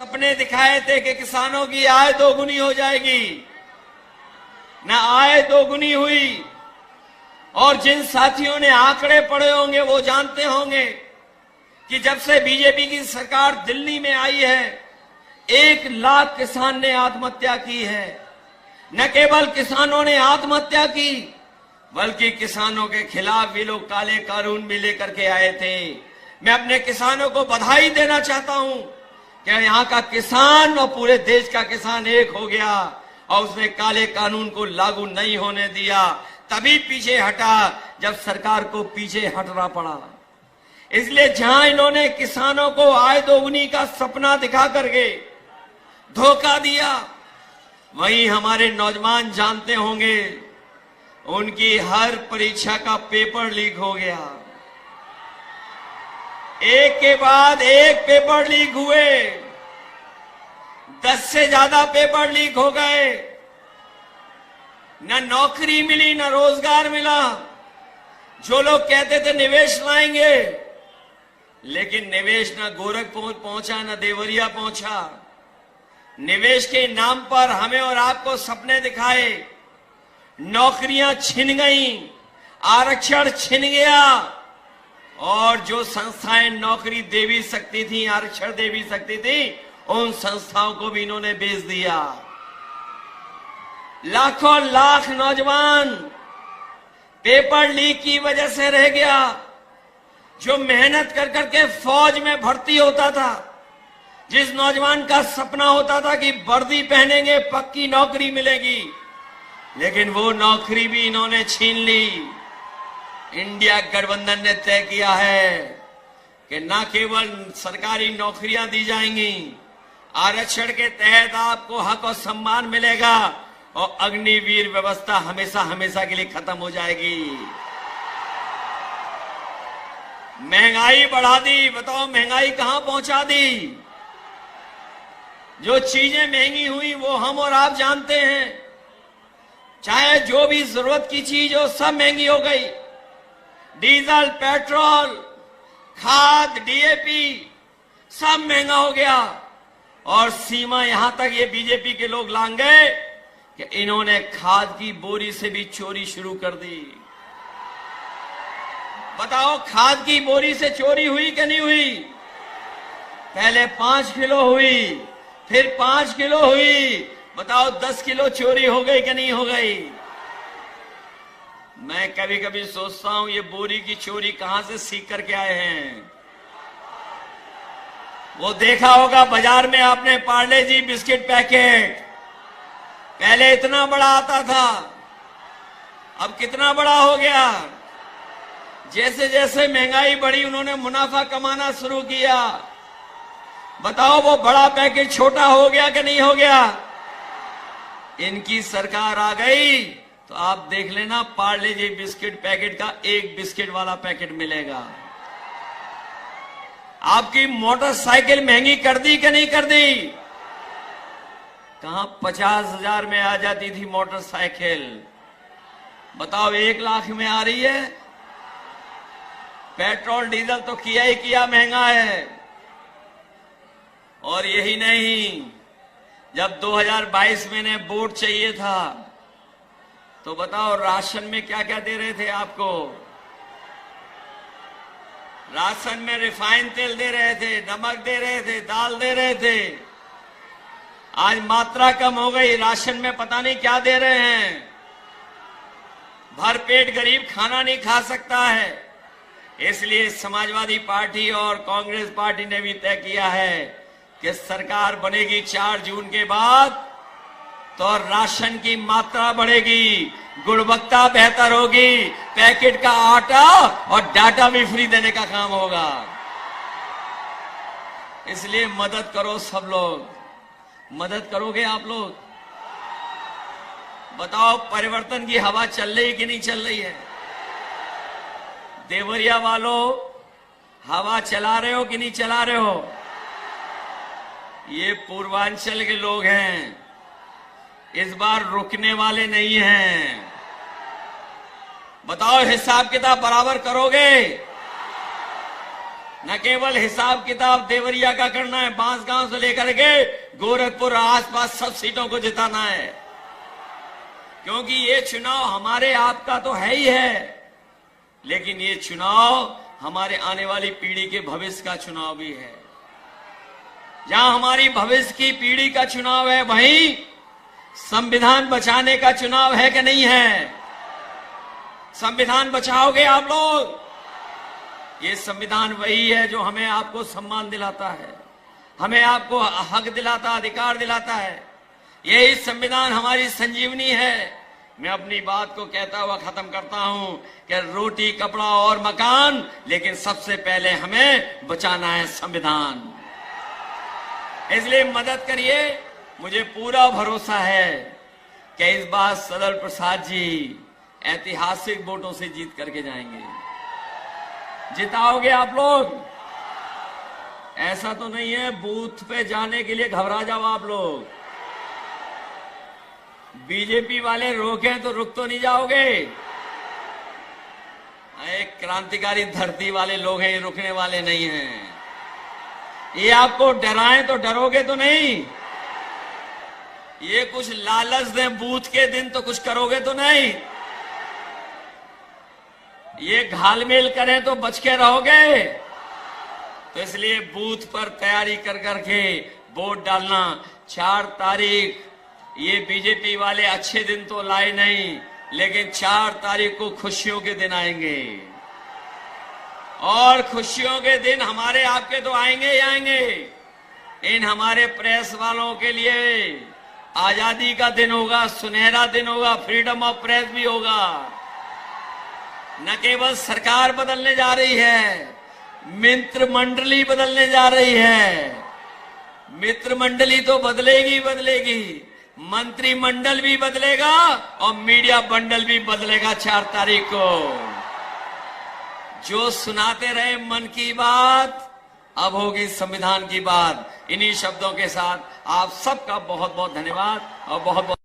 सपने दिखाए थे कि किसानों की आय दोगुनी हो जाएगी, न आय दोगुनी हुई। और जिन साथियों ने आंकड़े पढ़े होंगे वो जानते होंगे कि जब से बीजेपी की सरकार दिल्ली में आई है 1 लाख किसान ने आत्महत्या की है। न केवल किसानों ने आत्महत्या की बल्कि किसानों के खिलाफ भी लोग काले कानून भी लेकर के आए थे। मैं अपने किसानों को बधाई देना चाहता हूं कि यहां का किसान और पूरे देश का किसान एक हो गया और उसने काले कानून को लागू नहीं होने दिया। तभी पीछे हटा जब सरकार को पीछे हटना पड़ा। इसलिए जहां इन्होंने किसानों को आय दोगुनी का सपना दिखा करके धोखा दिया, वहीं हमारे नौजवान जानते होंगे उनकी हर परीक्षा का पेपर लीक हो गया। एक के बाद एक पेपर लीक हुए, 10 से ज्यादा पेपर लीक हो गए। न नौकरी मिली न रोजगार मिला। जो लोग कहते थे निवेश लाएंगे, लेकिन निवेश न गोरखपुर पहुंचा न देवरिया पहुंचा। निवेश के नाम पर हमें और आपको सपने दिखाए, नौकरियां छिन गईं, आरक्षण छिन गया और जो संस्थाएं नौकरी दे भी सकती थी, आरक्षण दे भी सकती थी, उन संस्थाओं को भी इन्होंने बेच दिया। लाखों लाख नौजवान पेपर लीक की वजह से रह गया। जो मेहनत कर करके फौज में भर्ती होता था, जिस नौजवान का सपना होता था कि वर्दी पहनेंगे पक्की नौकरी मिलेगी, लेकिन वो नौकरी भी इन्होंने छीन ली। इंडिया गठबंधन ने तय किया है कि न केवल सरकारी नौकरियां दी जाएंगी, आरक्षण के तहत आपको हक और सम्मान मिलेगा और अग्निवीर व्यवस्था हमेशा हमेशा के लिए खत्म हो जाएगी। महंगाई बढ़ा दी, बताओ महंगाई कहां पहुंचा दी। जो चीजें महंगी हुई वो हम और आप जानते हैं। चाहे जो भी जरूरत की चीज हो सब महंगी हो गई। डीजल, पेट्रोल, खाद, डीएपी सब महंगा हो गया। और सीमा यहां तक ये बीजेपी के लोग लांग गए कि इन्होंने खाद की बोरी से भी चोरी शुरू कर दी। बताओ खाद की बोरी से चोरी हुई कि नहीं हुई? पहले 5 किलो हुई, फिर 5 किलो हुई। बताओ 10 किलो चोरी हो गई कि नहीं हो गई? मैं कभी कभी सोचता हूं ये बोरी की चोरी कहां से सीख करके आए हैं। वो देखा होगा बाजार में आपने पार्ले जी बिस्किट पैकेट, पहले इतना बड़ा आता था, अब कितना बड़ा हो गया। जैसे जैसे महंगाई बढ़ी उन्होंने मुनाफा कमाना शुरू किया। बताओ वो बड़ा पैकेट छोटा हो गया कि नहीं हो गया? इनकी सरकार आ गई तो आप देख लेना पार्ले जी बिस्किट पैकेट का 1 बिस्किट वाला पैकेट मिलेगा। आपकी मोटरसाइकिल महंगी कर दी कि नहीं कर दी? कहां 50,000 में आ जाती थी मोटरसाइकिल, बताओ 1 लाख में आ रही है। पेट्रोल डीजल तो किया ही किया महंगा है। और यही नहीं, जब 2022 में ने वोट चाहिए था तो बताओ राशन में क्या क्या दे रहे थे आपको? राशन में रिफाइंड तेल दे रहे थे, नमक दे रहे थे, दाल दे रहे थे। आज मात्रा कम हो गई, राशन में पता नहीं क्या दे रहे हैं। भरपेट गरीब खाना नहीं खा सकता है। इसलिए समाजवादी पार्टी और कांग्रेस पार्टी ने भी तय किया है कि सरकार बनेगी 4 जून के बाद तो राशन की मात्रा बढ़ेगी, गुणवत्ता बेहतर होगी, पैकेट का आटा और डाटा भी फ्री देने का काम होगा। इसलिए मदद करो सब लोग। मदद करोगे आप लोग? बताओ परिवर्तन की हवा चल रही कि नहीं चल रही है? देवरिया वालों हवा चला रहे हो कि नहीं चला रहे हो? ये पूर्वांचल के लोग हैं, इस बार रुकने वाले नहीं हैं। बताओ हिसाब किताब बराबर करोगे? न केवल हिसाब किताब देवरिया का करना है, बांसगांव से लेकर के गोरखपुर आसपास सब सीटों को जिताना है, क्योंकि ये चुनाव हमारे आपका तो है ही है, लेकिन ये चुनाव हमारे आने वाली पीढ़ी के भविष्य का चुनाव भी है। जहां हमारी भविष्य की पीढ़ी का चुनाव है, वहीं संविधान बचाने का चुनाव है कि नहीं है? संविधान बचाओगे आप लोग? ये संविधान वही है जो हमें आपको सम्मान दिलाता है, हमें आपको हक दिलाता, अधिकार दिलाता है। यही संविधान हमारी संजीवनी है। मैं अपनी बात को कहता हुआ खत्म करता हूं कि रोटी, कपड़ा और मकान, लेकिन सबसे पहले हमें बचाना है संविधान। इसलिए मदद करिए। मुझे पूरा भरोसा है कि इस बार सदर प्रसाद जी ऐतिहासिक वोटों से जीत करके जाएंगे। जिताओगे आप लोग? ऐसा तो नहीं है बूथ पे जाने के लिए घबरा जाओ आप लोग। बीजेपी वाले रोके तो रुक तो नहीं जाओगे? एक क्रांतिकारी धरती वाले लोग हैं, ये रुकने वाले नहीं हैं। ये आपको डराएं तो डरोगे तो नहीं? ये कुछ लालच दें बूथ के दिन तो कुछ करोगे तो नहीं? ये घालमेल करें तो बच के रहोगे? तो इसलिए बूथ पर तैयारी कर करके वोट डालना। 4 तारीख ये बीजेपी वाले अच्छे दिन तो लाए नहीं, लेकिन 4 तारीख को खुशियों के दिन आएंगे, और खुशियों के दिन हमारे आपके तो आएंगे ही आएंगे। इन हमारे प्रेस वालों के लिए आजादी का दिन होगा, सुनहरा दिन होगा, फ्रीडम ऑफ प्रेस भी होगा। न केवल सरकार बदलने जा रही है, मित्र मंडली बदलने जा रही है। मित्र मंडली तो बदलेगी बदलेगी, मंत्रिमंडल भी बदलेगा और मीडिया बंडल भी बदलेगा 4 तारीख को। जो सुनाते रहे मन की बात, अब होगी संविधान की बात। इन्हीं शब्दों के साथ आप सबका बहुत बहुत धन्यवाद और बहुत बहुत